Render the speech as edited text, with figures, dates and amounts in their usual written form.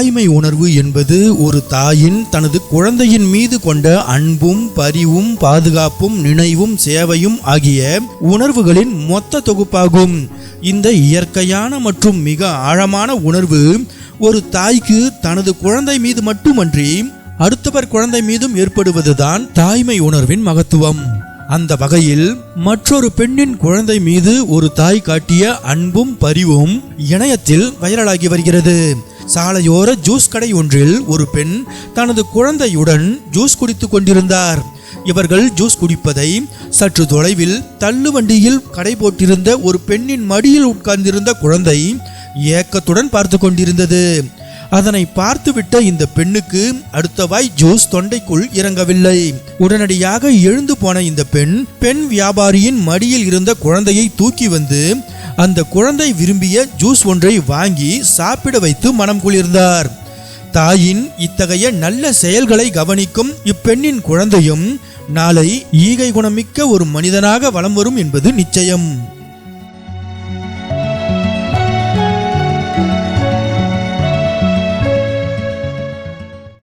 தாய்மை உணர்வு என்பது ஒரு தாயின் தனது குழந்தையின் மீது கொண்ட அன்பும் பரிவும் பாதுகாப்பும் நினைவும் சேவையும் ஆகிய உணர்வுகளின் மொத்த தொகுப்பாகும். இந்த இயற்கையான மற்றும் மிக ஆழமான உணர்வு ஒரு தாய்க்கு தனது குழந்தை மீது மட்டுமன்றி அடுத்தவர் குழந்தை மீதும் ஏற்படுவதுதான் தாய்மை உணர்வின் மகத்துவம். அந்த வகையில் மற்றொரு பெண்ணின் குழந்தை மீது ஒரு தாய் காட்டிய அன்பும் பரிவும் இணையத்தில் வைரலாகி வருகிறது. சாலையோர ஜூஸ் கடை ஒன்றில் ஒரு பெண் தனது குழந்தையுடன் ஜூஸ் குடித்துக் கொண்டிருந்தார். இவர்கள் ஜூஸ் குடிப்பதை சற்று தொலைவில் தள்ளுவண்டியில் கடை போட்டிருந்த ஒரு பெண்ணின் மடியில் உட்கார்ந்திருந்த குழந்தை ஏக்கத்துடன் பார்த்து கொண்டிருந்தது. அதனை பார்த்துவிட்ட இந்த பெண்ணுக்கு அடுத்த வாய் ஜூஸ் தொண்டைக்குள் இறங்கவில்லை. உடனடியாக எழுந்து போன இந்த பெண் வியாபாரியின் மடியில் இருந்த குழந்தையை தூக்கி வந்து அந்த குழந்தை விரும்பிய ஜூஸ் ஒன்றை வாங்கி சாப்பிட வைத்து மனம் குளிர்ந்தார். தாயின் இத்தகைய நல்ல செயல்களை கவனிக்கும் இப்பெண்ணின் குழந்தையும் நாளை ஈகை குணமிக்க ஒரு மனிதனாக வலம் வரும் என்பது நிச்சயம்.